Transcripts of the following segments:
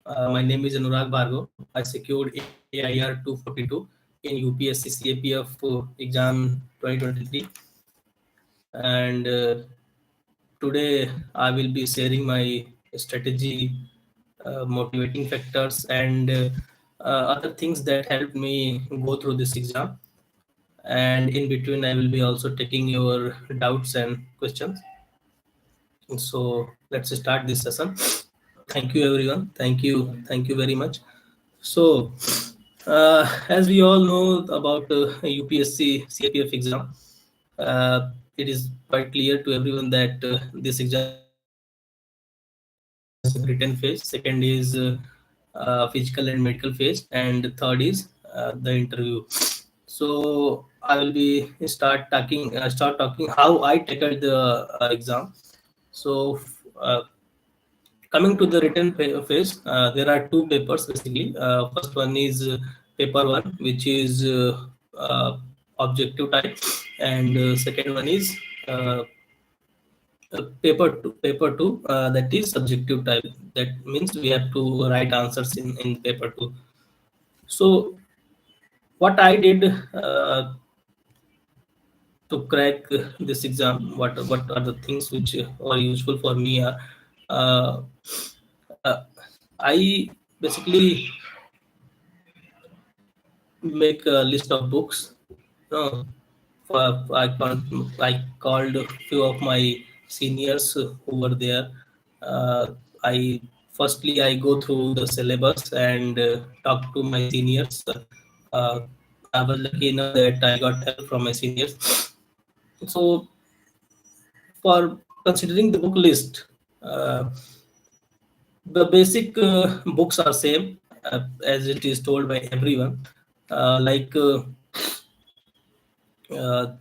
My name is Anurag Bhargav. I secured AIR 242 in UPSC CAPF exam 2023, and today I will be sharing my strategy, motivating factors, and other things that helped me go through this exam. And in between, I will be also taking your doubts and questions. So let's start this session. Thank you, everyone. Thank you very much. So, as we all know about UPSC CAPF exam, it is quite clear to everyone that this exam has written phase. Second is physical and medical phase, and third is the interview. So I will be start talking how I tackled the exam. So coming to the written phase, there are two papers basically. First one is paper one, which is objective type, and second one is paper two, that is subjective type. That means we have to write answers in paper two. So what I did to crack this exam, what are the things which are useful for me are, uh, uh, I basically make a list of books. Uh, I called a few of my seniors who were there. I firstly I go through the syllabus and talk to my seniors. Uh, I was lucky enough that I got help from my seniors. So for considering the book list, uh, the basic books are same as it is told by everyone. Like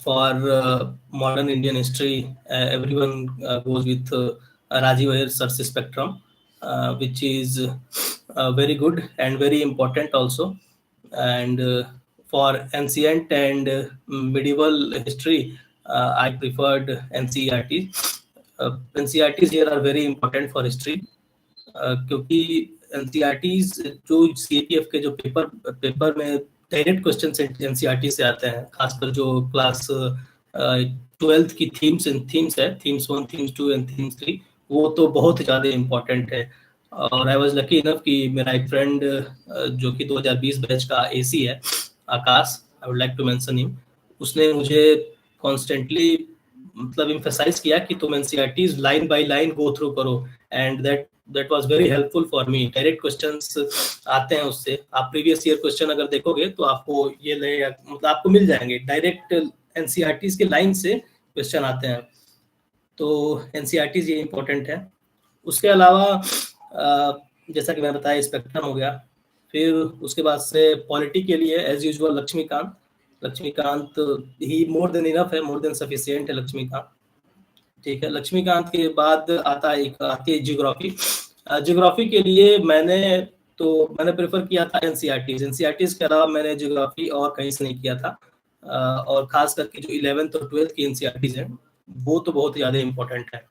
for modern Indian history, everyone goes with Rajiv Ayer's Search Spectrum, which is very good and very important also. And for ancient and medieval history, I preferred NCERT. NCERTs here are very important for history, क्योंकि NCERTs जो CAPF के जो paper में direct question NCERT से आते हैं, खासकर जो क्लास 12th की थीम्स है, थीम्स 1, थीम्स 2 एंड थीम्स 3, वो तो बहुत ज़्यादा इम्पोर्टेंट है. और आई वाज लकी इनफ कि मेरा एक फ्रेंड जो कि 2020 बैच का एसी है, Aakash, I would like to mention him, उसने मुझे कॉन्स्टेंटली मतलब इम्फेसाइज किया कि तुम NCERTs line by line go through करो, and that was very helpful for me. Direct questions आते हैं उससे. आप प्रीवियस ईयर क्वेश्चन अगर देखोगे तो आपको ये मतलब आपको मिल जाएंगे डायरेक्ट एनसीईआरटीज के लाइन से क्वेश्चन आते हैं. तो एनसीईआरटीज ये इंपॉर्टेंट है. उसके अलावा जैसा कि मैं बताया, स्पेक्ट्रम हो गया. फिर उसके बाद से पॉलिटी के लिए एज यूजुअल लक्ष्मीकांत ही मोर देन इनफ है, मोर देन सफिशिएंट है लक्ष्मीकांत. ठीक है. लक्ष्मीकांत के बाद आती है ज्योग्राफी. ज्योग्राफी के लिए मैंने प्रेफर किया था एनसीईआरटीज के अलावा मैंने ज्योग्राफी और कहीं से नहीं किया था. और खास करके जो 11th और 12th की एनसीईआरटीज हैं, वो तो बहुत ज्यादा इंपॉर्टेंट है.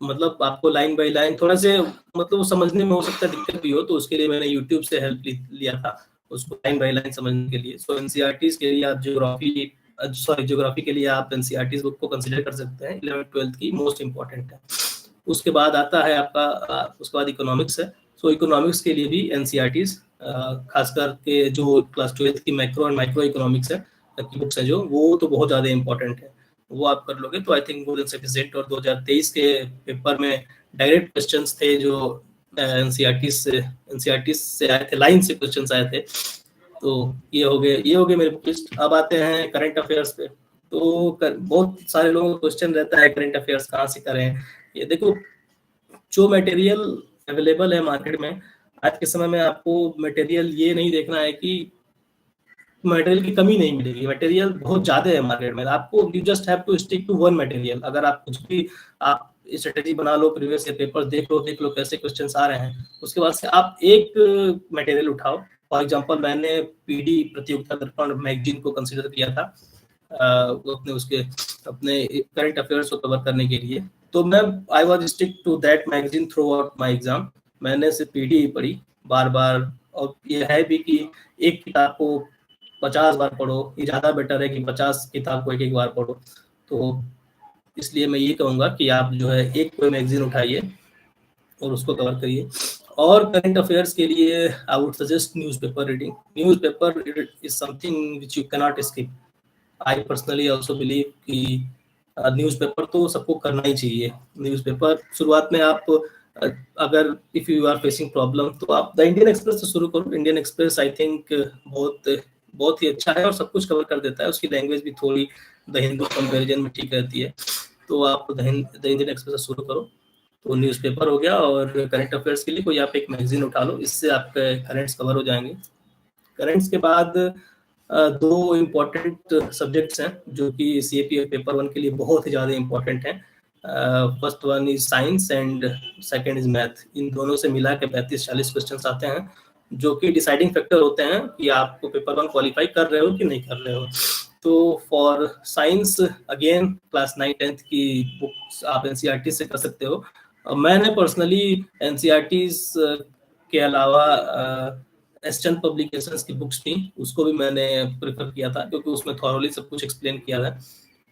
मतलब आपको लाइन बाय लाइन थोड़ा से मतलब वो समझने में हो सकता है दिक्कत भी हो, तो उसके लिए मैंने यूट्यूब से हेल्प लिया था उसको लाइन बाय लाइन समझने के लिए. सो एनसीईआरटीज के लिए आप ज्योग्राफी के लिए आप एनसीईआरटीज बुक को कंसीडर कर सकते हैं. 11th-12th की मोस्ट इंपॉर्टेंट है. उसके बाद आता है आपका उसके बाद इकोनॉमिक्स है. सो इकोनॉमिक्स के लिए भी एनसीईआरटीज खासकर के जो क्लास 12th की मैक्रो एंड माइक्रो इकोनॉमिक्स है की बुक्स है, जो वो तो बहुत ज्यादा इंपॉर्टेंट है. वो आप कर लोगे तो I think more than sufficient. और 2023 के पेपर में डायरेक्ट क्वेश्चंस थे जो एनसीईआरटी से आए थे, लाइन से क्वेश्चंस आए थे. तो ये हो गए मेरे बुक लिस्ट. अब आते हैं करंट अफेयर्स पे. तो बहुत सारे लोगों का क्वेश्चन रहता है करंट अफेयर्स कहाँ से करें. ये देखो, जो मटेरियल अवेलेबल है मार्केट में आज के समय में, आपको मटेरियल ये नहीं देखना है कि मटेरियल की कमी नहीं मिलेगी. मटेरियल बहुत ज्यादा है मार्केट में. आपको you just have to stick to one material. अगर आप कुछ भी आप स्ट्रेटेजी बना लो, प्रीवियस ईयर पेपर देख लो कैसे क्वेश्चंस आ रहे हैं, उसके बाद से आप एक मटेरियल उठाओ. फॉर एग्जांपल मैंने पीडी प्रतियोगिता दर्पण मैगजीन को कंसीडर किया था अपने करंट अफेयर्स को कवर करने के लिए. तो मैं I was stick to that magazine throughout my exam. मैंने सिर्फ पीडी ही पढ़ी बार बार, और ये है भी कि एक किताब को 50 बार पढ़ो, ये ज़्यादा बेटर है कि 50 किताब को एक एक बार पढ़ो। तो इसलिए मैं ये कहूँगा कि आप जो है एक कोई मैगजीन उठाइए और उसको कवर करिए। और करंट अफेयर्स के लिए I would suggest newspaper reading. Newspaper is something which you cannot skip. I personally also believe कि न्यूज़पेपर तो सबको करना ही चाहिए। न्यूज़पेपर शुरुआत में आप अगर if you are facing problem तो आप द इंडियन एक्सप्रेस से शुरू करो। इंडियन एक्सप्रेस आई थिंक बहुत ही अच्छा है और सब कुछ कवर कर देता है। उसकी लैंग्वेज भी थोड़ी द हिंदू कंपेरिजन में ठीक रहती है। तो आप द इंडियन एक्सप्रेस से शुरू करो। तो न्यूज़पेपर हो गया, और करंट अफेयर्स के लिए कोई आप एक मैगजीन उठा लो, इससे आपके करंट्स कवर हो जाएंगे। करंट्स के बाद दो इम्पोर्टेंट सब्जेक्ट्स हैं जो कि सीएपीएफ पेपर 1 के लिए बहुत ही ज़्यादा इम्पोर्टेंट हैं। First one is science and second is math. इन दोनों से मिला के 35-40 क्वेश्चन आते हैं जो कि डिसाइडिंग फैक्टर होते हैं कि आपको पेपर 1 क्वालिफाई कर रहे हो कि नहीं कर रहे हो। तो फॉर साइंस अगेन क्लास 9-10 की बुक्स आप एनसीईआरटी से कर सकते हो। मैंने पर्सनली एनसीईआरटी के अलावा एस्टर्न पब्लिकेशंस की बुक्स थी, उसको भी मैंने प्रेफर किया था क्योंकि उसमें थॉरली सब कुछ एक्सप्लेन किया है।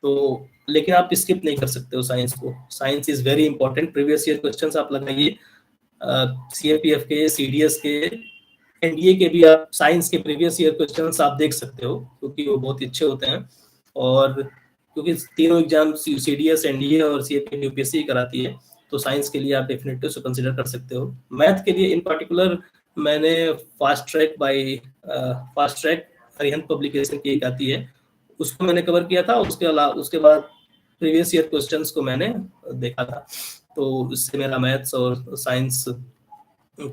तो लेकिन आप स्किप नहीं कर सकते हो साइंस को। Science is very important. Previous year questions आप लगाइए, सीएपीएफ के, सीडीएस के, एनडीए के भी आप साइंस के प्रीवियस ईयर क्वेश्चंस आप देख सकते हो क्योंकि वो बहुत अच्छे होते हैं। और क्योंकि तीनों एग्जाम सीडीएस, एनडीए और सीएपीएफ यूपीएससी कराती है, तो साइंस के लिए आप डेफिनेटली उसको कंसिडर कर सकते हो। मैथ के लिए इन पर्टिकुलर मैंने फास्ट ट्रैक अरिहंत पब्लिकेशन की एक आती है, उसको मैंने कवर किया था। उसके अलावा उसके बाद प्रीवियस ईयर क्वेश्चंस को मैंने देखा था, तो इससे मेरा मैथ्स और साइंस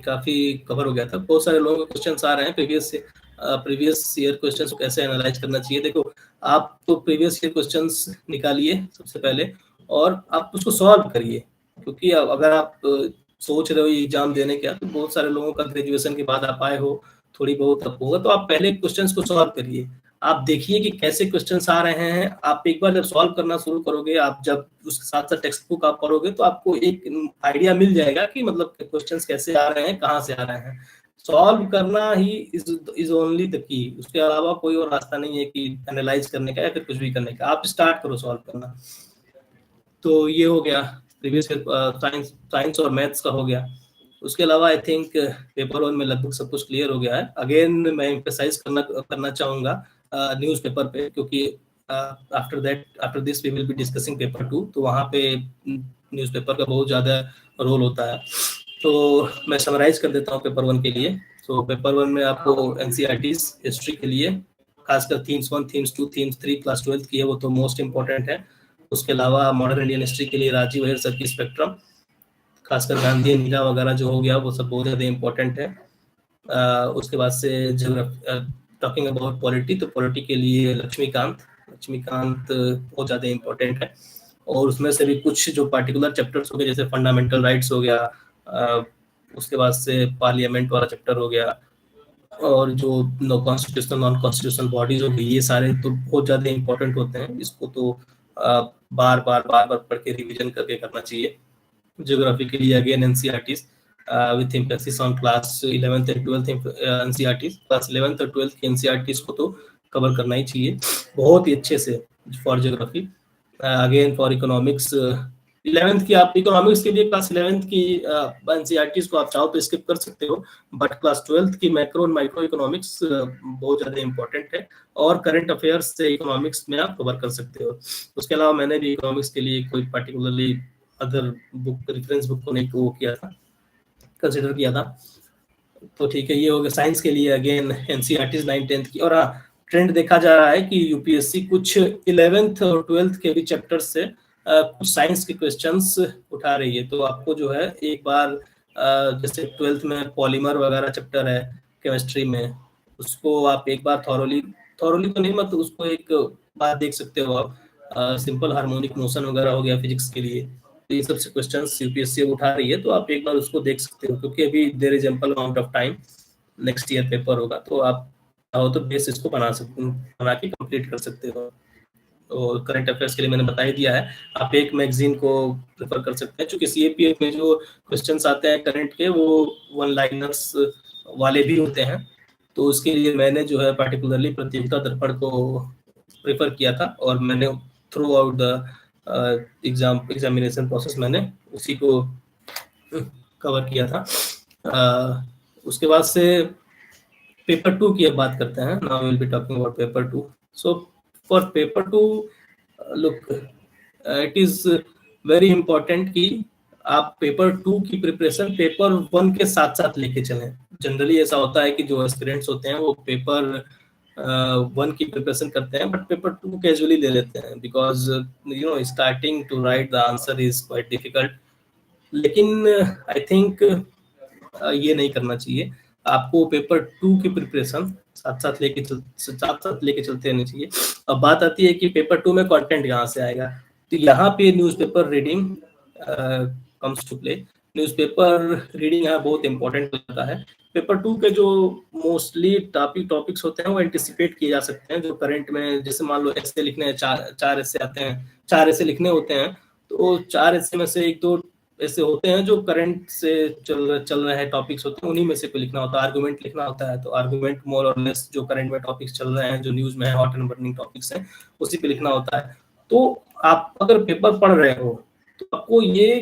काफी कवर हो गया था। बहुत सारे लोगों के क्वेश्चंस आ रहे हैं प्रीवियस ईयर क्वेश्चंस को कैसे एनालाइज करना चाहिए। देखो, आप तो प्रीवियस ईयर क्वेश्चंस निकालिए सबसे पहले और आप उसको सॉल्व करिए, क्योंकि अगर आप सोच रहे हो एग्जाम देने का, तो बहुत सारे लोगों का ग्रेजुएशन के बाद आप आए हो, थोड़ी बहुत तब होगा, तो आप पहले क्वेश्चंस को सॉल्व करिए। आप देखिए कि कैसे क्वेश्चंस आ रहे हैं। आप एक बार जब सॉल्व करना शुरू करोगे, आप जब उसके साथ साथ टेक्स्ट बुक आप पढ़ोगे, तो आपको एक आइडिया मिल जाएगा कि मतलब क्वेश्चंस कैसे आ रहे हैं, कहाँ से आ रहे हैं। सॉल्व करना he is only the key. उसके अलावा कोई और रास्ता नहीं है कि एनालाइज करने का या फिर कुछ भी करने का। आप स्टार्ट करो सॉल्व करना। तो ये हो गया प्रीवियस साइंस और मैथ्स का हो गया। उसके अलावा आई थिंक पेपर 1 में लगभग सब कुछ क्लियर हो गया है। अगेन मैं एम्फेसाइज करना चाहूंगा न्यूज़पेपर पे, क्योंकि after this we will be discussing paper 2, तो वहाँ पे न्यूज़पेपर का बहुत ज़्यादा रोल होता है। तो मैं समराइज कर देता हूँ पेपर 1 के लिए। तो पेपर 1 में आपको एनसीईआरटीज हिस्ट्री के लिए खासकर थीम्स 1, थीम्स 2, थीम्स 3 क्लास 12 की है, वो तो मोस्ट इंपॉर्टेंट है। उसके अलावा मॉडर्न इंडियन हिस्ट्री के लिए राजीव अय्यर सर की स्पेक्ट्रम, खासकर गांधी नीला वगैरह जो हो गया, वो सब बहुत ज़्यादा इंपॉर्टेंट है। उसके बाद से टॉकिंग अबाउट पॉलिटी, तो पॉलिटी के लिए लक्ष्मीकांत बहुत ज़्यादा इंपॉर्टेंट है। और उसमें से भी कुछ जो पार्टिकुलर चैप्टर्स हो गए, जैसे फंडामेंटल राइट्स हो गया, उसके बाद से पार्लियामेंट वाला चैप्टर हो गया, और जो no constitutional non constitutional bodies हो गई, ये सारे तो बहुत ज़्यादा इंपॉर्टेंट होते हैं। इसको तो बार बार पढ़ के रिविजन करके करना चाहिए। ज्योग्राफी के लिए again NCERTs with emphasis on class 11th and 12th NCERTs. Class 11th और 12th की एनसीईआरटीज को तो कवर करना ही चाहिए बहुत ही अच्छे से। For geography again, for economics 11th की, आप इकोनॉमिक्स के लिए क्लास 11th की एनसीईआरटीज को आप चाहो तो स्किप कर सकते हो, बट क्लास 12th की मैक्रो और माइक्रो इकोनॉमिक्स बहुत ज़्यादा इंपॉर्टेंट है, और करंट अफेयर्स से इकोनॉमिक्स में आप कवर कर सकते हो। उसके अलावा मैंने भी इकोनॉमिक्स के लिए कोई particularly other book, reference book को नहीं वो किया था, कंसिडर किया था। तो ठीक है, ये हो गया साइंस के लिए अगेन एनसीईआरटीज 9-10 की। और हाँ, ट्रेंड देखा जा रहा है कि यूपीएससी कुछ 11th और 12th के भी चैप्टर्स से कुछ साइंस के क्वेश्चंस उठा रही है। तो आपको जो है एक बार जैसे 12th में पॉलीमर वगैरह चैप्टर है केमिस्ट्री में, उसको आप एक बार थॉरोली तो नहीं, मतलब उसको एक बार देख सकते हो आप। सिंपल हार्मोनिक मोशन वगैरह हो गया फिजिक्स के लिए, तो ये सबसे क्वेश्चंस यूपीएससी उठा रही है, तो आप एक बार उसको देख सकते हो, क्योंकि अभी there is ample amount of time. Next year paper होगा, तो आप चाहो तो बेस इसको बना के कंप्लीट कर सकते हो। और करंट अफेयर्स के लिए मैंने बता ही दिया है। आप एक मैगजीन को प्रेफर कर सकते हैं, क्योंकि सीएपीएफ में जो क्वेश्चंस आते हैं करंट के वो वन लाइनर्स वाले भी होते हैं। तो उसके लिए मैंने जो है पार्टिकुलरली प्रतियोगिता दर्पण को प्रेफर किया था, और मैंने through out the examination process मैंने उसी को कवर किया था। उसके बाद से पेपर 2 की अब बात करते हैं। Now will be talking about paper 2। So for paper 2, look, it is very important कि आप पेपर 2 की प्रिपरेशन पेपर 1 के साथ साथ लेके चलें। जनरली ऐसा होता है कि जो एस्पिरेंट्स होते हैं वो पेपर 1 की प्रिपरेशन करते हैं, बट पेपर 2 कैजुअली ले लेते हैं, because you know starting to write the answer is quite difficult. लेकिन आई थिंक ये नहीं करना चाहिए। आपको पेपर 2 की प्रिपरेशन साथ साथ लेके चलते रहनी चाहिए। अब बात आती है कि पेपर 2 में कंटेंट कहाँ से आएगा, तो यहाँ पे newspaper reading comes to play. Newspaper reading यहाँ बहुत इंपॉर्टेंट हो जाता है। पेपर 2 के जो मोस्टली टॉपिक्स होते हैं वो एंटिसिपेट किए जा सकते हैं। जो करंट में, जैसे मान लो ऐसे लिखने हैं, चार ऐसे आते हैं, 4 ऐसे लिखने होते हैं, तो 4 ऐसे में से एक दो ऐसे होते हैं जो करंट से चल रहे हैं टॉपिक्स होते हैं, उन्हीं में से कोई लिखना होता है। आर्गुमेंट लिखना होता है, तो आर्गुमेंट मोर और लेस जो करंट में टॉपिक्स चल रहे हैं, जो न्यूज में है, हॉट एंड बर्निंग टॉपिक्स हैं, उसी पे लिखना होता है। तो आप अगर पेपर पढ़ रहे हो तो आपको ये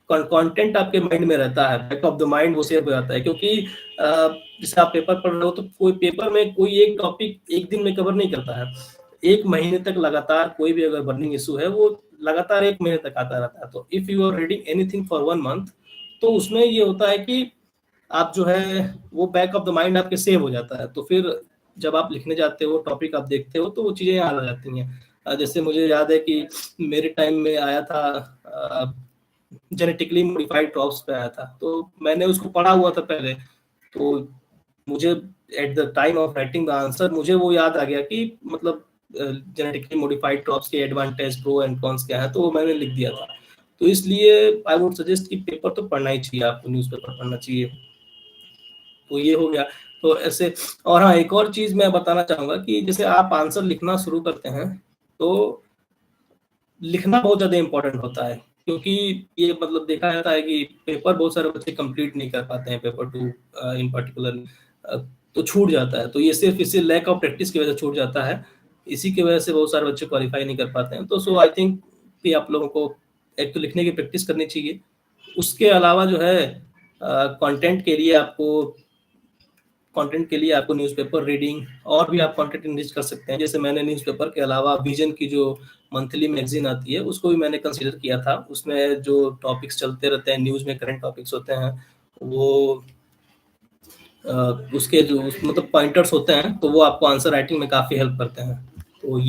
कंटेंट आपके माइंड में रहता है, बैक ऑफ द माइंड वो शेयर हो जाता है। क्योंकि जैसे आप पेपर पढ़ रहे हो तो कोई पेपर में कोई एक टॉपिक एक दिन में कवर नहीं करता है। एक महीने तक लगातार कोई भी अगर बर्निंग इशू है वो लगातार एक महीने तक आता रहता है। तो if you are reading anything for 1 month, तो उसमें ये होता है कि आप जो है वो बैक ऑफ द माइंड आपके सेव हो जाता है। तो फिर जब आप लिखने जाते हो, टॉपिक आप देखते हो, तो वो चीजें याद आ जाती हैं। जैसे मुझे याद है कि मेरे टाइम में आया था जेनेटिकली मॉडिफाइड क्रॉप्स पे आया था, तो मैंने उसको पढ़ा हुआ था पहले। तो मुझे at the time of writing the answer मुझे वो याद आ गया कि मतलब जेनेटिकली मॉडिफाइड क्रॉप्स के एडवांटेज, प्रो एंड कॉन्स क्या है, तो वो मैंने लिख दिया था। तो इसलिए आई वुड सजेस्ट कि पेपर तो पढ़ना ही चाहिए, आपको न्यूज़पेपर पढ़ना चाहिए। तो ये हो गया। तो ऐसे, और हाँ, एक और चीज मैं बताना चाहूंगा कि जैसे आप आंसर लिखना शुरू करते हैं तो लिखना बहुत ज्यादा इंपॉर्टेंट होता है। क्योंकि ये मतलब देखा जाता है कि पेपर बहुत सारे बच्चे कंप्लीट नहीं कर पाते हैं, पेपर 2 इन पर्टिकुलर, तो छूट जाता है। तो ये सिर्फ इसी लैक ऑफ प्रैक्टिस की वजह से छूट जाता है। इसी की वजह से बहुत सारे बच्चे क्वालिफाई नहीं कर पाते हैं। तो सो आई थिंक कि आप लोगों को एक तो लिखने की प्रैक्टिस करनी चाहिए। उसके अलावा जो है कंटेंट के लिए आपको न्यूज़पेपर रीडिंग और भी आप कंटेंट इनरिच कर सकते हैं। जैसे मैंने न्यूज़पेपर के अलावा विजन की जो मंथली मैगजीन आती है उसको भी मैंने कंसीडर किया था। उसमें जो टॉपिक्स चलते रहते हैं न्यूज़ में, करंट टॉपिक्स होते हैं, वो उसके जो मतलब पॉइंटर्स होते हैं, तो वो आपको आंसर राइटिंग में काफ़ी हेल्प करते हैं। तो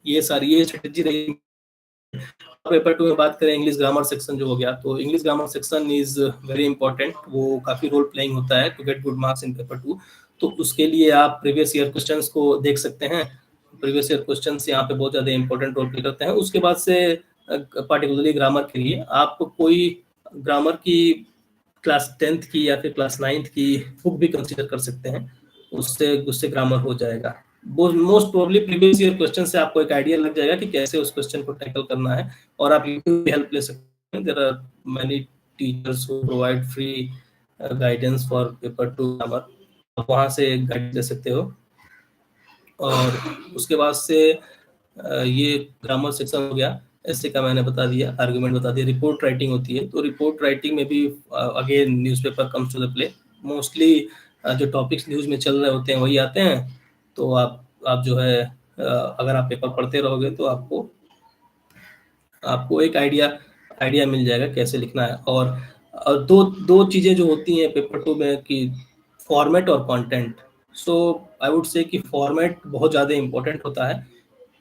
ये सारी ये स्ट्रेटेजी रही। पेपर 2 में बात करें, इंग्लिश ग्रामर सेक्शन जो हो गया, तो English grammar section is very important. वो काफी रोल प्लेइंग होता है to get good marks in paper 2। तो उसके लिए आप प्रीवियस ईयर क्वेश्चंस को देख सकते हैं। प्रीवियस ईयर क्वेश्चंस यहाँ पे बहुत ज्यादा इंपॉर्टेंट रोल प्ले करते हैं। उसके बाद से पार्टिकुलरली ग्रामर के लिए आप कोई ग्रामर की क्लास 10th की या फिर क्लास 9th की बुक भी कंसीडर कर सकते हैं। उससे उससे ग्रामर हो जाएगा। Most probably previous year question से आपको एक आइडिया लग जाएगा कि कैसे उस क्वेश्चन को टैकल करना है, और आप यूट्यूब की हेल्प ले सकते हैं। There are many teachers who provide free guidance for paper 2 grammar, आप वहाँ से गाइड ले सकते हो। और उसके बाद से ये ग्रामर सेक्शन हो गया। ऐसे का मैंने बता दिया, आर्गुमेंट बता दिया। रिपोर्ट राइटिंग होती है, तो रिपोर्ट राइटिंग में भी again newspaper comes to the play. Mostly जो टॉपिक्स न्यूज़ में चल रहे होते हैं वही आते हैं। तो आप जो है अगर आप पेपर पढ़ते रहोगे तो आपको एक आइडिया मिल जाएगा कैसे लिखना है। और दो दो चीज़ें जो होती हैं पेपर 2 में कि फॉर्मेट और content. So I would say कि फॉर्मेट बहुत ज़्यादा इंपॉर्टेंट होता है,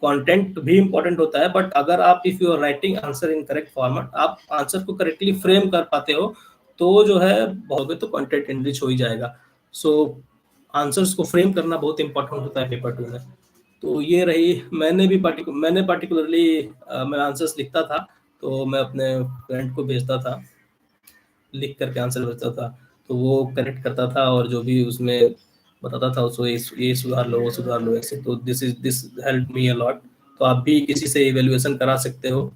कंटेंट भी इंपॉर्टेंट होता है। बट अगर आप if you are writing answer in correct format, आप आंसर को करेक्टली फ्रेम कर पाते हो, तो जो है बहुत तो कंटेंट इनरिच हो ही जाएगा। सो आंसर्स को फ्रेम करना बहुत इंपॉर्टेंट होता है पेपर 2 में। तो ये रही। मैंने पार्टिकुलरली मैं आंसर्स लिखता था, तो मैं अपने फ्रेंड को भेजता था, लिख करके आंसर भेजता था, तो वो करेक्ट करता था। और जो भी उसमें बताता था उसको, ये सुधार लो, वो सुधार लो ऐसे। तो this help me a lot. तो आप भी किसी से इवेल्युएशन करा सकते हो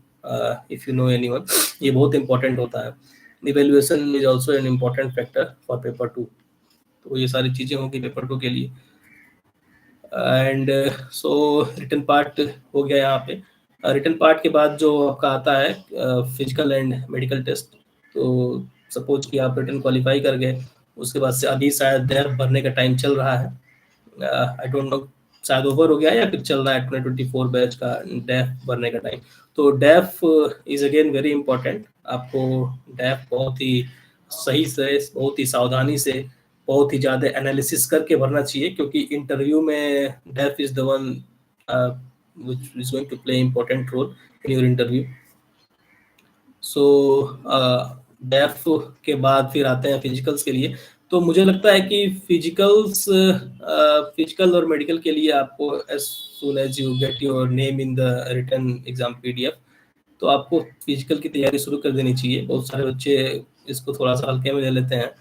इफ यू नो एनीवन। ये बहुत इंपॉर्टेंट होता है। Evaluation is also an important factor for paper 2। तो ये सारी चीजें होंगी पेपर 2 के लिए। एंड सो रिटन पार्ट हो गया यहाँ पे। रिटन पार्ट के बाद जो आपका आता है फिजिकल एंड मेडिकल टेस्ट। तो सपोज कि आप रिटन क्वालिफाई कर गए, उसके बाद से अभी शायद डैफ भरने का टाइम चल रहा है। आई डोंट नो, शायद ओवर हो गया या फिर चल रहा है 2024 बैच का डैफ भरने का टाइम। तो डैफ इज अगेन वेरी इंपॉर्टेंट। आपको डैफ बहुत ही सही से, बहुत ही सावधानी से, बहुत ही ज़्यादा एनालिसिस करके भरना चाहिए, क्योंकि इंटरव्यू में डैफ is the one which is going to play important role in your interview. So डेफ के बाद फिर आते हैं फिजिकल्स के लिए। तो मुझे लगता है कि फिजिकल और मेडिकल के लिए आपको as soon as you get your name in the written exam PDF, तो आपको फिजिकल की तैयारी शुरू कर देनी चाहिए। बहुत सारे बच्चे इसको थोड़ा सा हल्के में ले लेते हैं,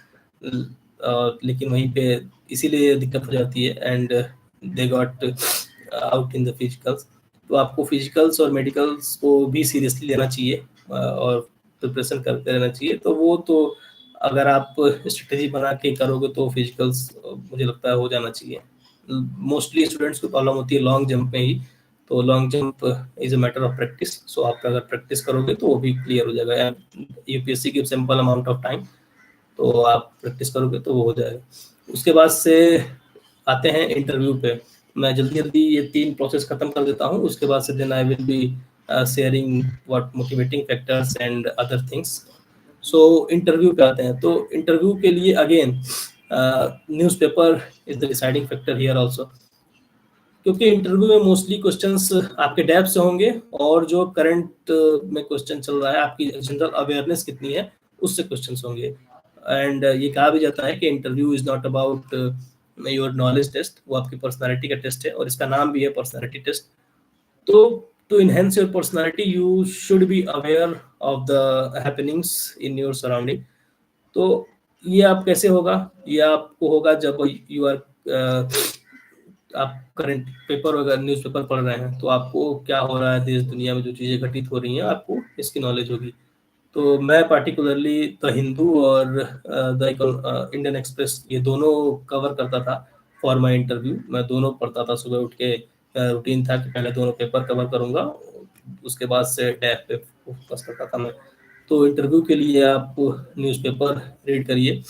लेकिन वहीं पे इसीलिए दिक्कत हो जाती है, and they got out in the physicals. तो आपको फिजिकल्स और मेडिकल्स को भी सीरियसली लेना चाहिए और प्रिपरेशन करते रहना चाहिए। तो वो तो अगर आप स्ट्रेटेजी बना के करोगे तो फिजिकल्स मुझे लगता है हो जाना चाहिए। मोस्टली स्टूडेंट्स को प्रॉब्लम होती है लॉन्ग जंप में ही। तो long jump is a matter of practice. So आप अगर प्रैक्टिस करोगे तो वो भी क्लियर हो जाएगा। यूपीएससी की सिंपल अमाउंट ऑफ टाइम, तो आप प्रैक्टिस करोगे तो वो हो जाएगा। उसके बाद से आते हैं इंटरव्यू पे। मैं जल्दी जल्दी ये 3 प्रोसेस खत्म कर देता हूँ, उसके बाद से then I will be sharing what motivating factors and other things. So interview पे आते हैं। तो इंटरव्यू के लिए again newspaper is the deciding factor here also, क्योंकि इंटरव्यू में मोस्टली क्वेश्चंस आपके डेप्थ से होंगे, और जो करंट में क्वेश्चन चल रहा है, आपकी जनरल अवेयरनेस कितनी है उससे क्वेश्चंस होंगे। एंड ये कहा भी जाता है कि interview is not about your knowledge test, वो आपकी पर्सनालिटी का टेस्ट है, और इसका नाम भी है पर्सनालिटी टेस्ट। तो to enhance your personality you should be aware of the happenings in your surrounding. तो ये आप कैसे होगा, ये आपको होगा जब यू आर आप करंट पेपर वगैरह न्यूज़पेपर पढ़ रहे हैं, तो आपको क्या हो रहा है देश दुनिया में, जो चीज़ें घटित हो रही हैं, आपको इसकी नॉलेज होगी। तो मैं पार्टिकुलरली द हिंदू और द इंडियन एक्सप्रेस, ये दोनों कवर करता था फॉर माय इंटरव्यू। मैं दोनों पढ़ता था सुबह उठ के। रूटीन था कि पहले दोनों पेपर कवर करूंगा, उसके बाद से टैब पे फोकस करता था मैं। तो इंटरव्यू के लिए आप न्यूज़पेपर रीड करिए,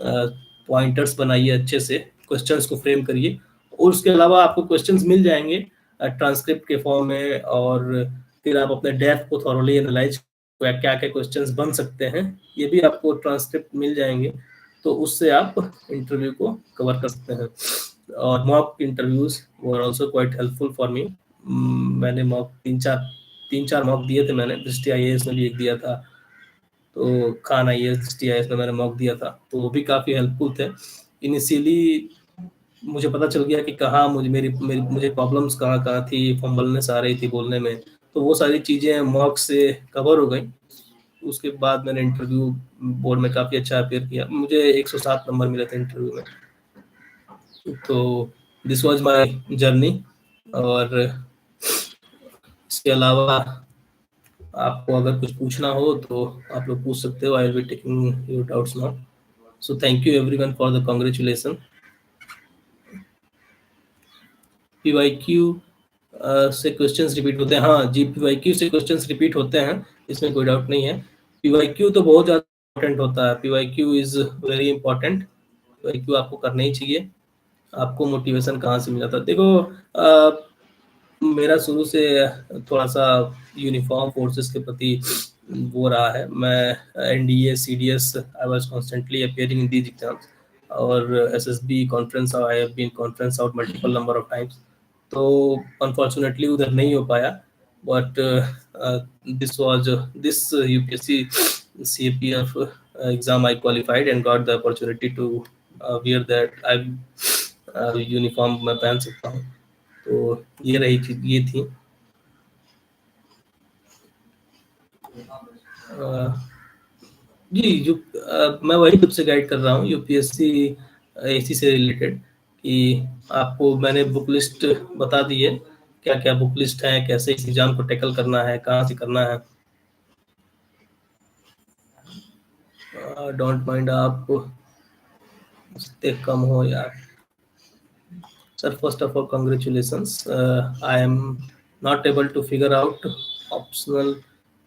पॉइंटर्स बनाइए, अच्छे से क्वेश्चंस को फ्रेम करिए, और उसके अलावा आपको क्वेश्चंस मिल जाएंगे ट्रांसक्रिप्ट के फॉर्म में। और फिर आप अपने डेफ को थॉरोली एनालाइज, क्या क्या क्वेश्चंस बन सकते हैं, ये भी आपको ट्रांसक्रिप्ट मिल जाएंगे। तो उससे आप इंटरव्यू को कवर कर सकते हैं। और mock interviews were also quite helpful for मी। मैंने मॉक तीन चार मॉक दिए थे मैंने। दृष्टि आईएएस में भी एक दिया था, तो खान आईएएस दृष्टि आईएएस में मैंने मॉक दिया था, तो वो भी काफ़ी हेल्पफुल थे। इनिशियली मुझे पता चल गया कि कहाँ मुझे प्रॉब्लम्स कहाँ कहाँ थी, फंबलनेस आ रही थी बोलने में। तो वो सारी चीज़ें मॉक से कवर हो गई। उसके बाद मैंने इंटरव्यू बोर्ड में काफ़ी अच्छा अपेयर किया, मुझे 107 नंबर मिले थे इंटरव्यू में। तो दिस वाज माय जर्नी। और इसके अलावा आपको अगर कुछ पूछना हो तो आप लोग पूछ सकते हो। आई will be taking your doubts now. So thank you everyone for the congratulation. PYQ से क्वेश्चंस रिपीट होते हैं, हाँ जी, पीवाईक्यू से क्वेश्चंस रिपीट होते हैं, इसमें कोई डाउट नहीं है। पीवाईक्यू तो बहुत ज़्यादा इंपॉर्टेंट होता है। PYQ is very important. PYQ आपको करना ही चाहिए। आपको मोटिवेशन कहाँ से मिला था, देखो मेरा शुरू से थोड़ा सा यूनिफॉर्म फोर्सेस के प्रति वो रहा है। मैं NDA CDS I was constantly appearing in these exams, और SSB conference I have been conference out multiple number of times. तो अनफॉर्चुनेटली उधर नहीं हो पाया, but this UPSC CAPF exam I qualified and got the opportunity to wear that I uniform मैं पहन सकता हूँ। तो ये रही चीज, ये थी। जी, जो मैं वही खुद से गाइड कर रहा हूँ यूपीएससी एसी से रिलेटेड, कि आपको मैंने बुक लिस्ट बता दी है, क्या-क्या बुक लिस्ट है, कैसे इस एग्ज़ाम को टैकल करना है, कहाँ से करना है। डोंट माइंड आप जितने कम हो यार। Sir, first of all, congratulations. I am not able to figure out optional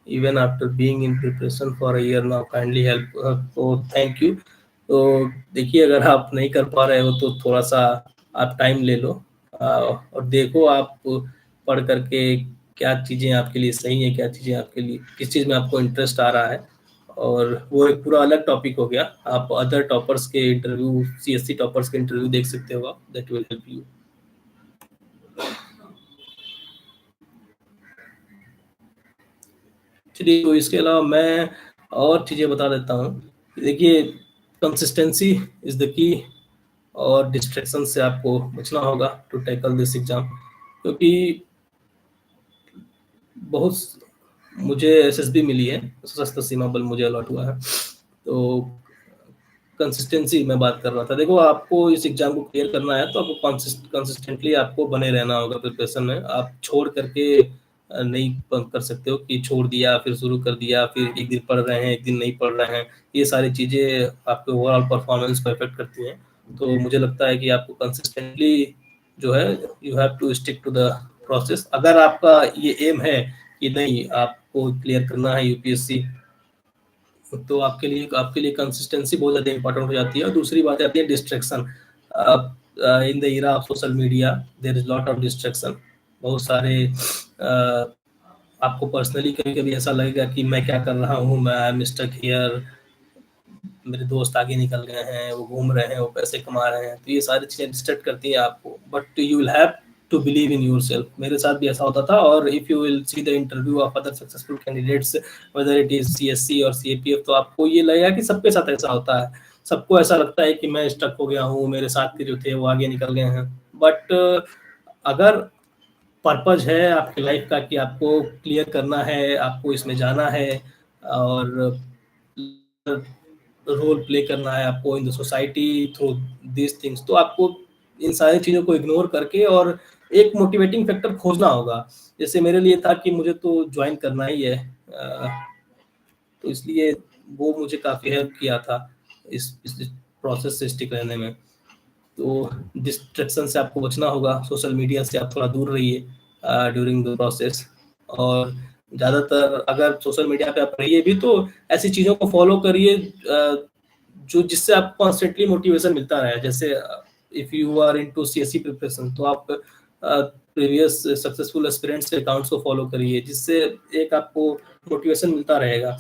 even after being in preparation for a year now. Kindly help. तो thank you. तो देखिए, अगर आप नहीं कर पा रहे हो तो थोड़ा सा आप टाइम ले लो, और देखो आप पढ़ करके क्या चीज़ें आपके लिए सही है, क्या चीज़ें आपके लिए किस चीज़ में आपको इंटरेस्ट आ रहा है। और वो एक पूरा अलग टॉपिक हो गया। आप अदर टॉपर्स के इंटरव्यू, सीएससी टॉपर्स के इंटरव्यू देख सकते हो आप, दैट विल हेल्प यू। चलिए, तो इसके अलावा मैं और चीज़ें बता देता हूँ। देखिए, कंसिस्टेंसी इज़ द की, और डिस्ट्रैक्शन से आपको बचना होगा टू टैकल दिस एग्ज़ाम, क्योंकि बहुत मुझे एसएसबी मिली है, सशस्त्र सीमा बल मुझे अलॉट हुआ है। तो कंसिस्टेंसी मैं बात कर रहा था। देखो, आपको इस एग्ज़ाम को क्लियर करना है तो आपको कंसिस्टेंटली आपको बने रहना होगा प्रिपरेशन में। आप छोड़ करके नहीं कर सकते हो कि छोड़ दिया, फिर शुरू कर दिया, फिर एक दिन पढ़ रहे हैं, एक दिन नहीं पढ़ रहे हैं। ये सारी चीज़ें आपके ओवरऑल परफॉर्मेंस को अफ़ेक्ट करती हैं। तो मुझे लगता है कि आपको कंसिस्टेंटली जो है, you have to stick to the process. अगर आपका ये एम है कि नहीं, आपको क्लियर करना है यूपीएससी, तो आपके लिए कंसिस्टेंसी बहुत ज़्यादा इंपॉर्टेंट हो जाती है। और दूसरी बात आती है distraction. In the era of social media there is lot of distraction. बहुत सारे आपको पर्सनली कभी-कभी ऐसा लगेगा कि मैं क्या कर रहा हूँ, मैं आई एम स्टक हियर, मेरे दोस्त आगे निकल गए हैं, वो घूम रहे हैं, वो पैसे कमा रहे हैं। तो ये सारी चीज़ें डिस्ट्रैक्ट करती हैं आपको, but you will have to believe in yourself. मेरे साथ भी ऐसा होता था। और if you will see the interview of other successful candidates, whether it is CSC और सीएपीएफ, तो आपको ये लगेगा कि सबके साथ ऐसा होता है। सबको ऐसा लगता है कि मैं स्टक हो गया हूँ, मेरे साथ के जो थे वो आगे निकल गए हैं। बट अगर पर्पज है आपकी लाइफ का कि आपको क्लियर करना है, आपको इसमें जाना है, और रोल प्ले करना है आपको in the society through this things, तो आपको इन सारी चीज़ों को इग्नोर करके और एक मोटिवेटिंग फैक्टर खोजना होगा। जैसे मेरे लिए था कि मुझे तो ज्वाइन करना ही है, तो इसलिए वो मुझे काफ़ी हेल्प किया था इस प्रोसेस से स्टिक रहने में। तो डिस्ट्रैक्शन से आपको बचना होगा, सोशल मीडिया से आप थोड़ा दूर रहिए ड्यूरिंग द प्रोसेस। और ज़्यादातर अगर सोशल मीडिया पे आप रहिए भी तो ऐसी चीज़ों को फॉलो करिए जो जिससे आपको कॉन्स्टेंटली मोटिवेशन मिलता रहे। जैसे if you are into CSC preparation, तो आप प्रीवियस सक्सेसफुल एस्पिरेंट्स के अकाउंट्स को फॉलो करिए, जिससे एक आपको मोटिवेशन मिलता रहेगा।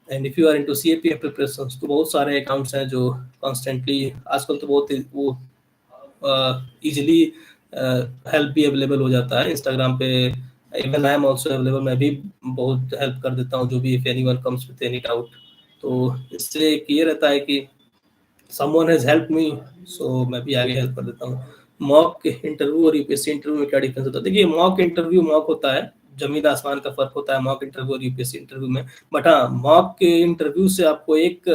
And if you are into CAPF preparations, तो बहुत सारे अकाउंट्स हैं जो कॉन्स्टेंटली आजकल तो बहुत वो इजीली हेल्प भी अवेलेबल हो जाता है इंस्टाग्राम पे। Even I am also available, मैं भी बहुत हेल्प कर देता हूँ जो भी, if anyone comes with any doubt. तो इससे एक ये रहता है कि समवन हैज हेल्प मी, सो मैं भी आगे हेल्प कर देता हूँ। मॉक इंटरव्यू और यूपीएससी इंटरव्यू में क्या डिफरेंस होता है? देखिए, मॉक इंटरव्यू मॉक होता है, जमीन आसमान का फर्क होता है मॉक इंटरव्यू और यूपीएससी इंटरव्यू में। बट हाँ, मॉक के इंटरव्यू से आपको एक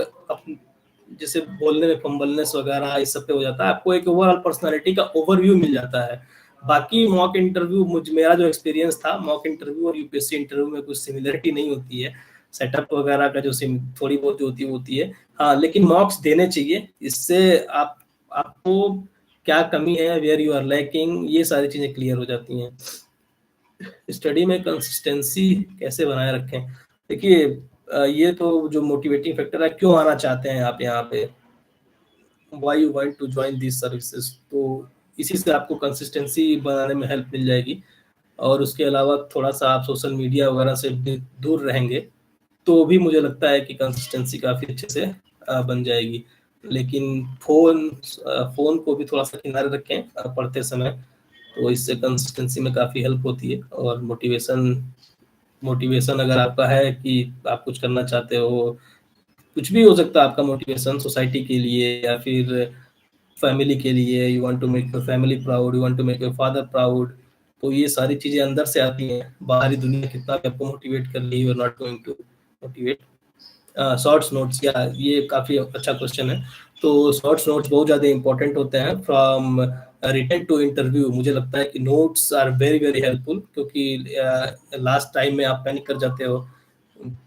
जैसे बोलने में फंबलनेस वगैरह इस सब पे हो जाता है, आपको एक ओवरऑल पर्सनालिटी का ओवरव्यू मिल जाता है। बाकी मॉक इंटरव्यू, मेरा जो एक्सपीरियंस था, मॉक इंटरव्यू और यूपीएससी इंटरव्यू में कुछ सिमिलरिटी नहीं होती है। सेटअप वगैरह का जो थोड़ी बहुत जो होती है वो होती है। हाँ, लेकिन मॉक्स देने चाहिए। इससे आपको क्या कमी है, वेयर यू आर लैकिंग, ये सारी चीजें क्लियर हो जाती हैं। स्टडी में कंसिस्टेंसी कैसे बनाए रखें? देखिए, ये तो जो मोटिवेटिंग फैक्टर है, क्यों आना चाहते हैं आप यहाँ पे, why you want to join this services, तो इसी से आपको कंसिस्टेंसी बनाने में हेल्प मिल जाएगी। और उसके अलावा थोड़ा सा आप सोशल मीडिया वगैरह से भी दूर रहेंगे तो भी मुझे लगता है कि कंसिस्टेंसी काफ़ी अच्छे से बन जाएगी। लेकिन फ़ोन को भी थोड़ा-सा किनारे रखें पढ़ते समय, तो इससे कंसिस्टेंसी में काफ़ी हेल्प होती है। और मोटिवेशन मोटिवेशन अगर आपका है कि आप कुछ करना चाहते हो, कुछ भी हो सकता है आपका मोटिवेशन, सोसाइटी के लिए या फिर फैमिली के लिए, you want to make your family proud, you want to make your father proud, तो ये सारी चीज़ें अंदर से आती हैं। बाहरी दुनिया कितना भी आपको मोटिवेट कर ली, you are not going to motivate. Shorts notes, या ये काफ़ी अच्छा क्वेश्चन है। तो शॉर्ट्स नोट्स बहुत ज़्यादा इंपॉर्टेंट होते हैं फ्रॉम रिटन टू इंटरव्यू। मुझे लगता है कि notes are very very helpful, क्योंकि लास्ट टाइम में आप पैनिक कर जाते हो,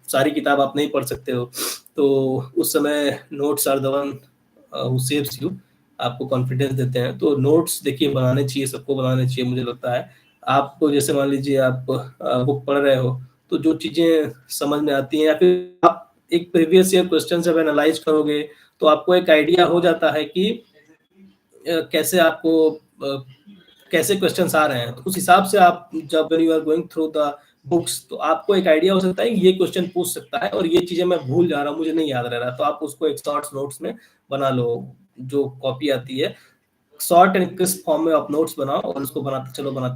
सारी किताब आप नहीं पढ़ सकते हो, तो उस समय notes are the one who saves you, आपको कॉन्फिडेंस देते हैं। तो नोट्स देखिए बनाने चाहिए, सबको बनाने चाहिए मुझे लगता है। आपको जैसे मान लीजिए आप बुक पढ़ रहे हो, तो जो चीज़ें समझ में आती हैं, या फिर आप एक प्रीवियस ईयर क्वेश्चन जब एनालाइज करोगे, तो आपको एक आइडिया हो जाता है कि कैसे आपको कैसे क्वेश्चंस आ रहे हैं। तो उस हिसाब से आप जब when you are going through the books, तो आपको एक आइडिया हो सकता है कि ये क्वेश्चन पूछ सकता है और ये चीजें मैं भूल जा रहा हूँ, मुझे नहीं याद रह रहा, तो आप उसको एक शॉर्ट्स नोट्स में बना लो। जो कॉपी आती है, शॉर्ट एंड क्रिस्प फॉर्म में आप नोट्स बनाओ और उसको बनाते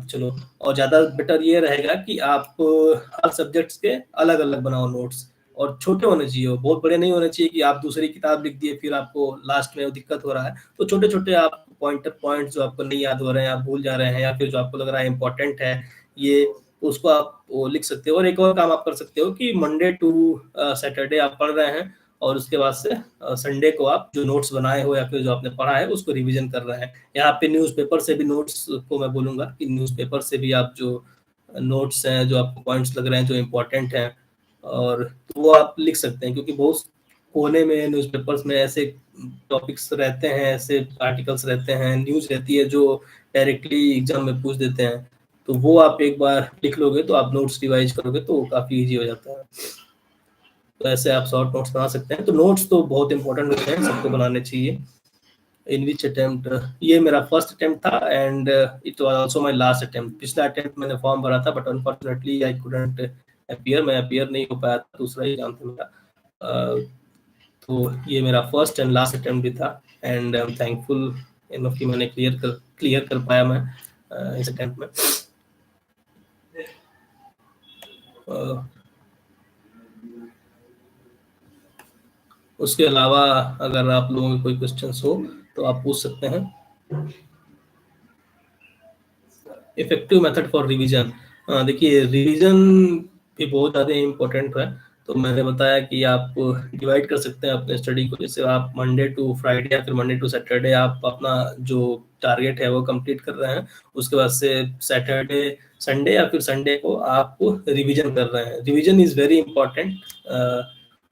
चलो। और ज़्यादा बेटर ये रहेगा कि आप हर सब्जेक्ट्स के अलग अलग बनाओ नोट्स, और छोटे होने चाहिए, वो बहुत बड़े नहीं होने चाहिए कि आप दूसरी किताब लिख दिए फिर आपको लास्ट में दिक्कत हो रहा है। तो छोटे छोटे आप पॉइंट जो आपको नहीं याद हो रहे हैं, आप भूल जा रहे हैं, या फिर जो आपको लग रहा है इंपॉर्टेंट है ये, तो उसको आप वो लिख सकते हो। और एक और काम आप कर सकते हो कि मंडे टू सैटरडे आप पढ़ रहे हैं, और उसके बाद से संडे को आप जो नोट्स बनाए हो या फिर जो आपने पढ़ा है उसको रिवीजन कर रहे हैं। यहाँ पे न्यूज़पेपर से भी नोट्स को मैं बोलूँगा कि न्यूज़पेपर से भी आप जो नोट्स हैं, जो आपको पॉइंट्स लग रहे हैं जो इम्पोर्टेंट हैं, और तो वो आप लिख सकते हैं, क्योंकि बहुत कोने में न्यूज़पेपर्स में ऐसे टॉपिक्स रहते हैं, ऐसे आर्टिकल्स रहते हैं, न्यूज़ रहती है जो डायरेक्टली एग्जाम में पूछ देते हैं। तो वो आप एक बार लिख लोगे, तो आप नोट्स रिवाइज करोगे तो वो काफ़ी ईजी हो जाता है। तो ऐसे आप शॉर्ट नोट्स बना सकते हैं। तो नोट्स तो बहुत इंपॉर्टेंट होते हैं, सबको बनाने चाहिए। इन विच अटेम्प्ट, ये मेरा फर्स्ट अटेम्प्ट था, and it was also my last attempt. पिछला अटेम्प्ट मैंने फॉर्म भरा था, but unfortunately I couldn't appear, मैं अपीयर नहीं हो पाया था, दूसरा एग्जाम था मेरा। तो ये मेरा फर्स्ट एंड लास्ट अटेम्प्ट भी था, and I am thankful enough कि मैंने क्लियर कर पाया मैं इस अटेम्प्ट में। uh, उसके अलावा अगर आप लोगों के कोई क्वेश्चंस हो तो आप पूछ सकते हैं। इफेक्टिव मेथड फॉर रिवीजन, देखिए रिवीजन भी बहुत ज़्यादा इम्पोर्टेंट है। तो मैंने बताया कि आप डिवाइड कर सकते हैं अपने स्टडी को, जैसे आप मंडे टू फ्राइडे या फिर मंडे टू सैटरडे आप अपना जो टारगेट है वो कंप्लीट कर रहे हैं, उसके बाद से सैटरडे संडे या फिर संडे को आप रिवीजन कर रहे हैं। Revision is very important,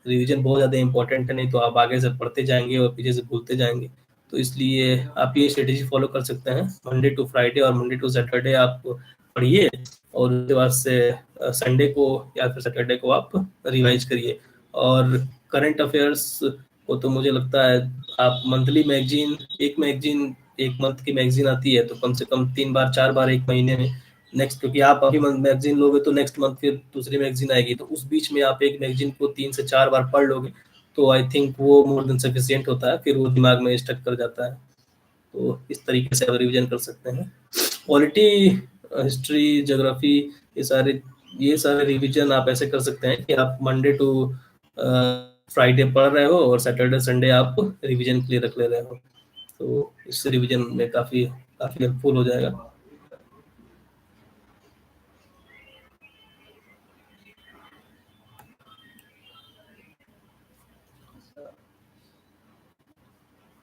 revision बहुत ज़्यादा इंपॉर्टेंट है, नहीं तो आप आगे से पढ़ते जाएंगे और पीछे से भूलते जाएंगे। तो इसलिए आप ये स्ट्रेटेजी फॉलो कर सकते हैं, मंडे टू फ्राइडे और मंडे टू सैटरडे आप पढ़िए, और उसके बाद से संडे को या फिर सैटरडे को आप रिवाइज करिए। और करंट अफेयर्स को तो मुझे लगता है आप मंथली मैगजीन, एक मंथ की मैगजीन आती है, तो कम से कम 3 बार 4 बार एक महीने में नेक्स्ट, क्योंकि आप अभी मैगजीन लोगे तो नेक्स्ट मंथ फिर दूसरी मैगजीन आएगी, तो उस बीच में आप एक मैगजीन को 3 से 4 बार पढ़ लोगे, तो आई थिंक वो मोर देन सफिशिएंट होता है, फिर वो दिमाग में स्टक कर जाता है। तो इस तरीके से आप रिवीजन कर सकते हैं। पॉलिटी, हिस्ट्री, ज्योग्राफी, ये सारे रिवीजन आप ऐसे कर सकते हैं कि आप मंडे टू फ्राइडे पढ़ रहे हो और सैटरडे संडे आप रिवीजन के लिए रख ले रहे हो, तो इससे रिवीजन में काफ़ी काफ़ी हेल्पफुल हो जाएगा।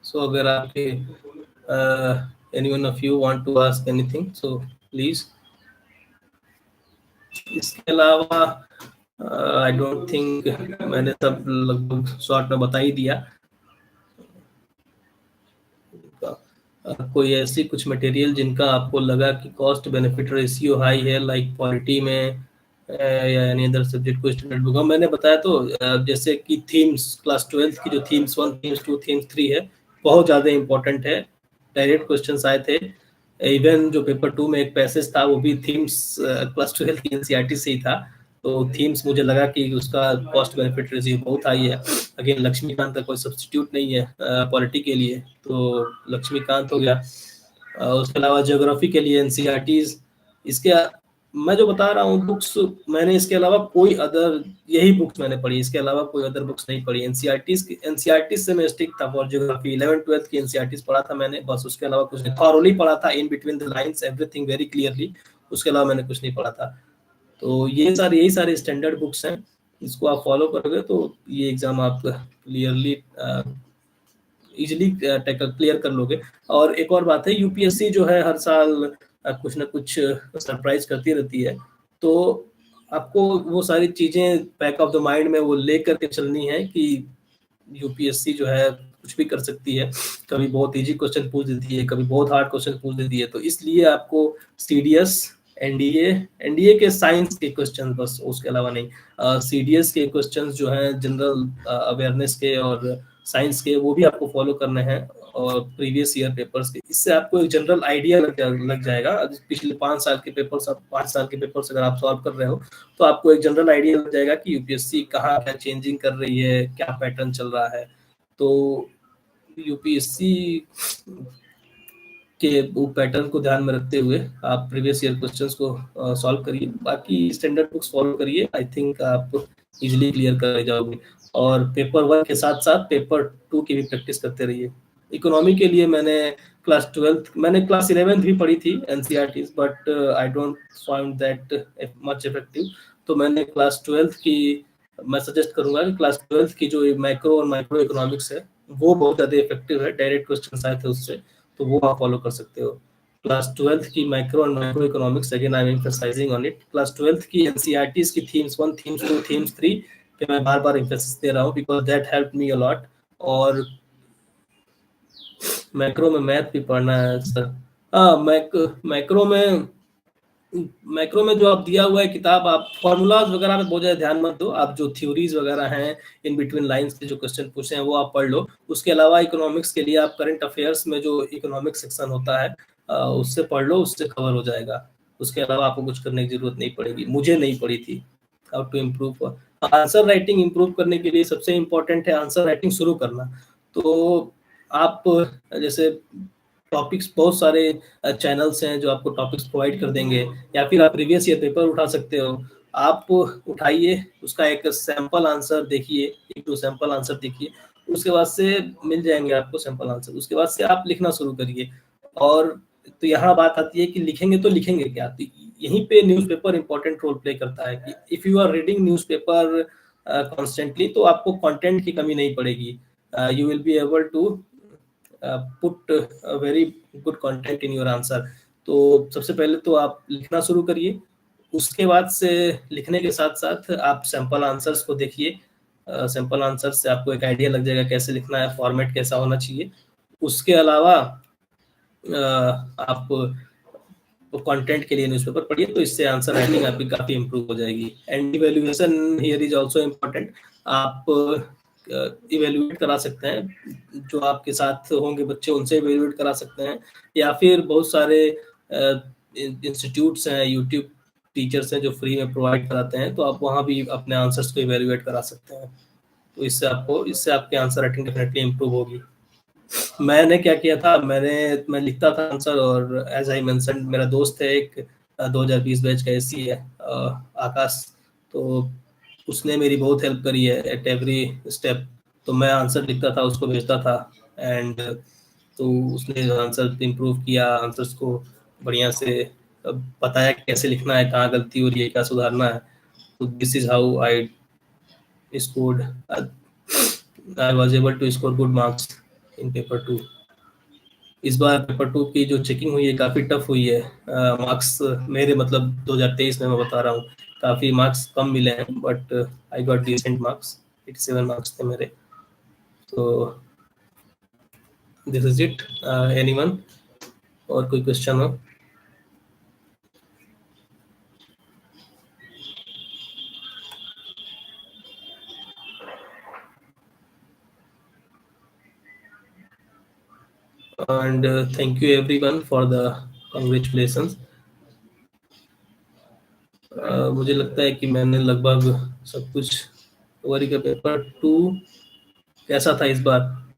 सो अगर आपके anyone of you want to ask anything, so please. इसके अलावा आई डोंट थिंक, मैंने सब लगभग शॉर्ट में बता ही दिया। कोई ऐसी कुछ मटेरियल जिनका आपको लगा कि कॉस्ट बेनिफिट रेशियो हाई है, लाइक पॉलिटी में या एनी अदर सब्जेक्ट को स्टैंडर्ड बुक, मैंने बताया तो जैसे कि थीम्स, क्लास 12 की जो थीम्स 1, थीम्स 2, थीम्स 3 है, बहुत ज़्यादा इंपॉर्टेंट है। डायरेक्ट क्वेश्चंस आए थे, इवन जो पेपर 2 में एक पैसेज था वो भी थीम्स क्लास 12 की एनसीईआरटी से ही था। तो थीम्स मुझे लगा कि उसका कॉस्ट बेनिफिट रेशियो बहुत हाई है। अगेन लक्ष्मीकांत का कोई सब्स्टिट्यूट नहीं है पॉलिटी के लिए, तो लक्ष्मीकांत हो गया। उसके अलावा ज्योग्राफी के लिए एनसीईआरटीज, इसके मैं जो बता रहा हूँ बुक्स, मैंने इसके अलावा कोई अदर, यही बुक्स मैंने पढ़ी, इसके अलावा कोई अदर बुक्स नहीं पढ़ी। एनसीईआरटीज से मैं स्टिक था फॉर ज्योग्राफी, 11th 12th की एनसीईआरटीज पढ़ा था मैंने, बस उसके अलावा कुछ नहीं, थॉरोली पढ़ा था, in between the lines everything very clearly, उसके अलावा मैंने कुछ नहीं पढ़ा था। तो ये सारे यही सारे स्टैंडर्ड बुक्स हैं, इसको आप फॉलो करोगे तो ये एग्जाम आप क्लियरली इजिली टैकल क्लियर कर लोगे। और एक और बात है, यूपीएससी जो है हर साल कुछ ना कुछ सरप्राइज करती रहती है, तो आपको वो सारी चीजें बैक ऑफ द माइंड में वो ले करके चलनी है कि यूपीएससी जो है कुछ भी कर सकती है, कभी बहुत इजी क्वेश्चन पूछ देती है, कभी बहुत हार्ड क्वेश्चन पूछ देती है। तो इसलिए आपको सीडीएस, एनडीए, एनडीए के साइंस के क्वेश्चन बस, उसके अलावा नहीं, सीडीएस के क्वेश्चंस जो हैं जनरल अवेयरनेस के और साइंस के, वो भी आपको फॉलो करने हैं, और प्रीवियस ईयर पेपर्स के। इससे आपको एक जनरल आइडिया लग जाएगा। पिछले 5 साल के पेपर्स, आप 5 साल के पेपर्स अगर आप सॉल्व कर रहे हो तो आपको एक जनरल आइडिया लग जाएगा कि यूपीएससी कहाँ क्या चेंजिंग कर रही है, क्या पैटर्न चल रहा है। तो यूपीएससी के वो पैटर्न को ध्यान में रखते हुए आप प्रीवियस ईयर क्वेश्चंस को सॉल्व करिए, बाकी स्टैंडर्ड बुक्स फॉलो करिए। आई थिंक आप इजीली क्लियर कर जाओगे। और पेपर 1 के साथ साथ पेपर 2 की भी प्रैक्टिस करते रहिए। इकोनॉमी के लिए मैंने क्लास 11th भी पढ़ी थी NCERT, but I don't find that much effective. तो मैंने क्लास 12th की, मैं सजेस्ट करूंगा कि क्लास 12th की जो मैक्रो और माइक्रो इकोनॉमिक्स है वो बहुत ज़्यादा इफेक्टिव है, डायरेक्ट क्वेश्चन आए थे उससे, तो वो आप फॉलो कर सकते हो। क्लास 12th की micro and micro economics, again I am emphasising on it. Class 12th की एनसीईआरटीज की थीम्स 1, थीम्स 2, थीम्स 3 पे मैं बार बार एम्फेसिस दे रहा हूँ, because that help me a lot. और मैक्रो में मैथ भी पढ़ना है सर। हाँ, मैक्रो में जो आप दिया हुआ है किताब, आप फॉर्मूलाज वगैरह में बहुत ज्यादा ध्यान मत दो। आप जो थ्योरीज वगैरह हैं, इन बिटवीन लाइंस के जो क्वेश्चन पूछे हैं वो आप पढ़ लो। उसके अलावा इकोनॉमिक्स के लिए आप करंट अफेयर्स में जो इकोनॉमिक सेक्शन होता है उससे पढ़ लो, उससे कवर हो जाएगा। उसके अलावा आपको कुछ करने की जरूरत नहीं पड़ेगी, मुझे नहीं पड़ी थी। How to improve answer writing, improve करने के लिए सबसे इम्पोर्टेंट है आंसर राइटिंग शुरू करना। तो आप जैसे टॉपिक्स, बहुत सारे चैनल्स हैं जो आपको टॉपिक्स प्रोवाइड कर देंगे, या फिर आप प्रीवियस ईयर पेपर उठा सकते हो। आप उठाइए, उसका एक सैंपल आंसर देखिए, 1-2 सैंपल आंसर देखिए, उसके बाद से मिल जाएंगे आपको सैंपल आंसर। उसके बाद से आप लिखना शुरू करिए। और तो यहाँ बात आती है कि लिखेंगे तो लिखेंगे क्या। तो यहीं पे न्यूज़पेपर इंपॉर्टेंट रोल प्ले करता है कि if you are reading newspaper constantly तो आपको कंटेंट की कमी नहीं पड़ेगी। You will be able to put very good content in your answer. तो सबसे पहले तो आप लिखना शुरू करिए। उसके बाद से लिखने के साथ साथ आप सैंपल आंसर्स को देखिए। सैंपल आंसर से आपको एक आइडिया लग जाएगा कैसे लिखना है, फॉर्मेट कैसा होना चाहिए। उसके अलावा आप कंटेंट के लिए न्यूज़पेपर पढ़िए, तो इससे आंसर राइटिंग आपकी काफी इंप्रूव हो जाएगी। And evaluation here is also important. आप इवेल्युएट करा सकते हैं, जो आपके साथ होंगे बच्चे उनसे इवेल्युएट करा सकते हैं, या फिर बहुत सारे इंस्टीट्यूट्स हैं, यूट्यूब टीचर्स हैं जो फ्री में प्रोवाइड कराते हैं, तो आप वहाँ भी अपने आंसर्स को इवेल्युएट करा सकते हैं। तो इससे आपके आंसर राइटिंग डेफिनेटली इंप्रूव होगी। मैंने क्या किया था, मैं लिखता था आंसर, और एज आई मेंशन, मेरा दोस्त है एक 2020 बैच का एसी है, आकाश। तो उसने मेरी बहुत हेल्प करी है एट एवरी स्टेप। तो मैं आंसर लिखता था, उसको भेजता था, एंड तो उसने आंसर इम्प्रूव किया, आंसर्स को बढ़िया से बताया कैसे लिखना है, कहाँ गलती हो रही है, क्या सुधारना है। तो this is how I scored, I was able to score good marks in paper 2। इस बार पेपर 2 की जो चेकिंग हुई है काफ़ी टफ हुई है। मार्क्स मेरे, मतलब 2023 में मैं बता रहा हूँ, काफ़ी मार्क्स कम मिले हैं, but I got decent marks, 87 marks थे मेरे। तो दिस इज इट। एनीवन और कोई क्वेश्चन हो? And thank you everyone for the congratulations. मुझे लगता है कि मैंने लगभग सब कुछ कवर ही। का पेपर 2 कैसा था इस बार?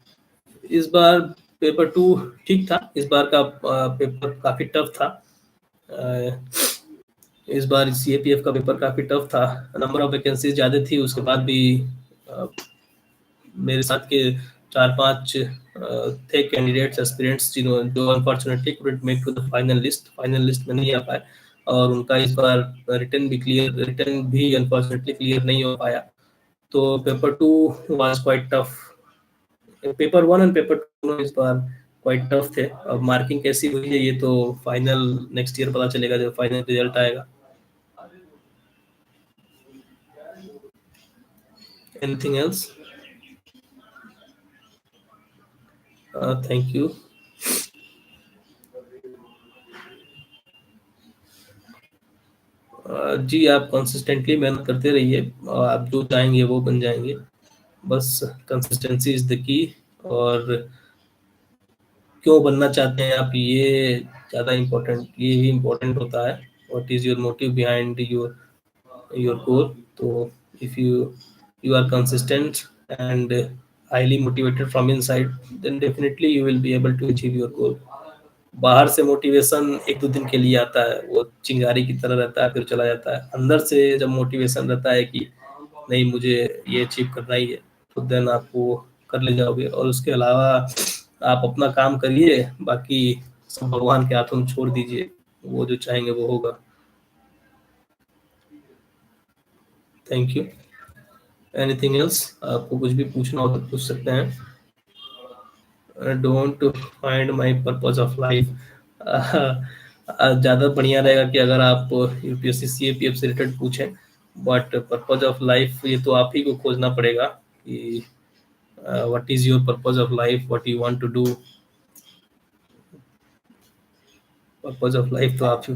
इस बार पेपर 2 ठीक था। इस बार का पेपर काफ़ी टफ था। इस बार सीएपीएफ का पेपर काफ़ी टफ था। नंबर ऑफ वैकेंसीज ज़्यादा थी, उसके बाद भी अ, मेरे साथ के 4-5 थे कैंडिडेट्स, एस्पिरेंट्स, जो unfortunately couldn't make to the final list में नहीं आ पाए। और उनका इस बार रिटर्न भी अनफॉर्चुनेटली क्लियर नहीं हो पाया। तो paper 2 was quite tough. Paper 1 and paper 2 इस बार क्वाइट टफ थे। अब मार्किंग कैसी हुई है ये तो फाइनल नेक्स्ट ईयर पता चलेगा जब फाइनल रिजल्ट आएगा। Anything else? Thank you. जी आप कंसिस्टेंटली मेहनत करते रहिए, आप जो चाहेंगे वो बन जाएंगे। बस कंसिस्टेंसी इज द की। और क्यों बनना चाहते हैं आप, ये ज़्यादा इम्पोर्टेंट, ये भी इम्पोर्टेंट होता है। What is your motive behind your goal. तो if you are consistent and highly motivated from inside, then definitely you will be able to achieve your goal. बाहर से मोटिवेशन एक दो दिन के लिए आता है, वो चिंगारी की तरह रहता है, फिर चला जाता है। अंदर से जब मोटिवेशन रहता है कि नहीं मुझे ये अचीव करना ही है, तो देन आप वो कर ले जाओगे। और उसके अलावा आप अपना काम करिए, बाकी सब भगवान के हाथों में छोड़ दीजिए, वो जो चाहेंगे वो होगा। Thank you. Anything else? आपको कुछ भी पूछना हो तो पूछ सकते हैं। Don't find my purpose of life. ज़्यादा बढ़िया रहेगा कि अगर आप यूपीएससी सीएपीएफ से रिलेटेड पूछें, बट पर्पज ऑफ लाइफ ये तो आप ही को खोजना पड़ेगा कि what is your purpose of life, what you want to do. Purpose of life तो आप ही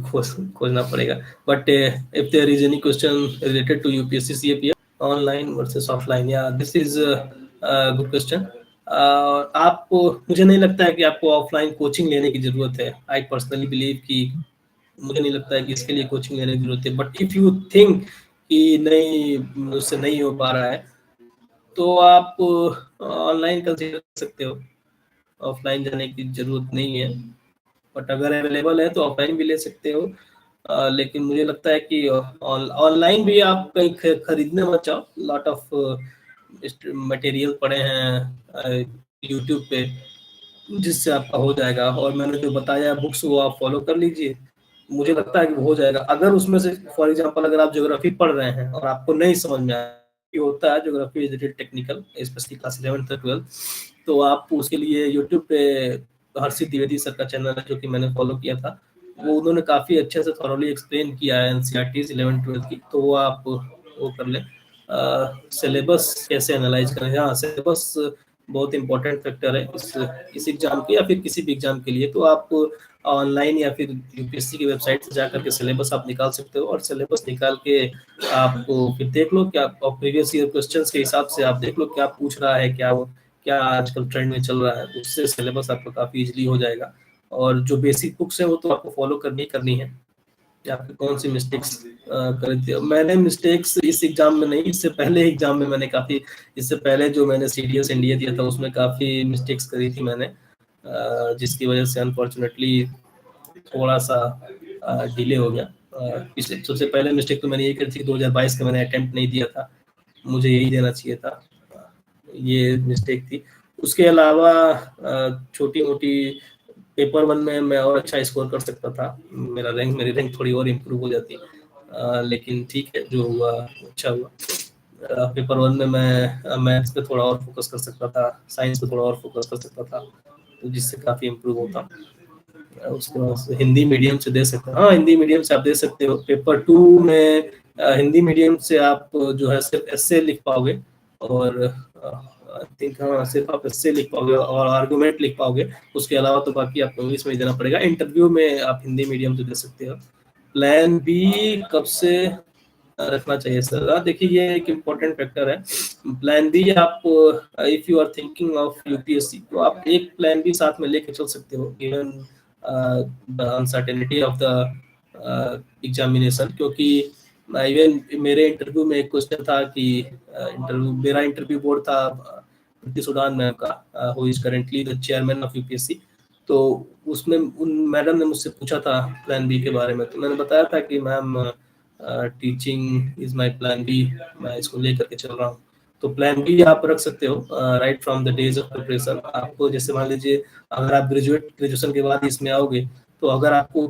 खोजना पड़ेगा। But if there is any question related to UPSC CAPF online versus offline, या दिस इज गुड क्वेश्चन। आप, मुझे नहीं लगता है कि आपको ऑफलाइन कोचिंग लेने की जरूरत है। आई पर्सनली बिलीव कि मुझे नहीं लगता है कि इसके लिए कोचिंग लेने की जरूरत है। बट इफ यू थिंक कि नहीं मुझसे नहीं हो पा रहा है, तो आप ऑनलाइन कंसिडर कर सकते हो। ऑफलाइन जाने की जरूरत नहीं है, बट अगर अवेलेबल है तो ऑफलाइन भी ले सकते हो। लेकिन मुझे लगता है कि ऑनलाइन भी आप कहीं खरीदने मत जाओ। लॉट ऑफ मटेरियल पड़े हैं यूट्यूब पे, जिससे आपका हो जाएगा। और मैंने जो बताया बुक्स वो आप फॉलो कर लीजिए, मुझे लगता है कि वो हो जाएगा। अगर उसमें से फॉर एग्जांपल अगर आप ज्योग्राफी पढ़ रहे हैं और आपको नहीं समझ में आया, ये होता है geography is little technical, specially class 11th और 12th, तो आप उसके लिए यूट्यूब पे हर्षित द्विवेदी सर का चैनल है जो कि मैंने फॉलो किया था, वो उन्होंने काफ़ी अच्छे से थॉरली एक्सप्लेन किया है एनसीईआरटी 11th-12th की, तो वो आप वो कर लें। सिलेबस कैसे एनालाइज करें, हाँ सिलेबस बहुत इंपॉर्टेंट फैक्टर है इस एग्जाम के या फिर किसी भी एग्जाम के लिए। तो आप ऑनलाइन या फिर यूपीएससी की वेबसाइट से जाकर के सिलेबस आप निकाल सकते हो, और सिलेबस निकाल के आपको फिर देख लो क्या प्रीवियस ईयर क्वेश्चंस के हिसाब से आप देख लो क्या पूछ रहा है, क्या आजकल ट्रेंड में चल रहा है, उससे सिलेबस आपका काफ़ी इजीली हो जाएगा। और जो बेसिक बुक्स है वो तो आपको फॉलो करनी है। आपकी कौन सी मिस्टेक्स करी थी? मैंने मिस्टेक्स इस एग्जाम में नहीं, इससे पहले एग्जाम में मैंने काफ़ी, इससे पहले जो मैंने सीडीएस इंडिया दिया था उसमें काफ़ी मिस्टेक्स करी थी मैंने, जिसकी वजह से अनफॉर्चुनेटली थोड़ा सा डिले हो गया। पिछले सबसे पहले मिस्टेक तो मैंने ये करी थी, 2022 का मैंने अटेम्प्ट नहीं दिया था, मुझे यही देना चाहिए था, ये मिस्टेक थी। उसके अलावा छोटी मोटी पेपर 1 में मैं और अच्छा स्कोर कर सकता था, मेरी रैंक थोड़ी और इम्प्रूव हो जाती, लेकिन ठीक है जो हुआ अच्छा हुआ। पेपर 1 में मैं मैथ्स पे थोड़ा और फोकस कर सकता था, साइंस पे थोड़ा और फोकस कर सकता था, तो जिससे काफ़ी इम्प्रूव होता। उसके बाद हिंदी मीडियम से दे सकते हो, हाँ हिंदी मीडियम से आप दे सकते हो। पेपर 2 में हिंदी मीडियम से आप जो है सिर्फ एस्से लिख पाओगे, और आई थिंक हाँ सिर्फ आप एस्से लिख पाओगे और आर्गुमेंट लिख पाओगे। उसके अलावा तो बाकी आपको इंग्लिश में ही देना पड़ेगा। इंटरव्यू में आप हिंदी मीडियम से दे सकते हो। प्लान बी कब से रखना चाहिए सर? देखिए ये एक इम्पोर्टेंट फैक्टर है। प्लान बी आप, if you are thinking of UPSC, तो आप एक प्लान बी साथ में लेके चल सकते हो given the uncertainty of the examination. क्योंकि इवन मेरे इंटरव्यू में एक क्वेश्चन था कि मेरा इंटरव्यू बोर्ड था प्रीति सुडान मैम का, who is currently the chairman of UPSC. तो उसमें उन मैडम ने मुझसे पूछा था प्लान बी के बारे में, तो मैंने बताया था कि ma'am teaching is my plan B, मैं इसको लेकर के चल रहा हूँ। तो प्लान बी आप रख सकते हो right from the days of preparation. आपको जैसे मान लीजिए अगर आप ग्रेजुएशन के बाद इसमें आओगे, तो अगर आपको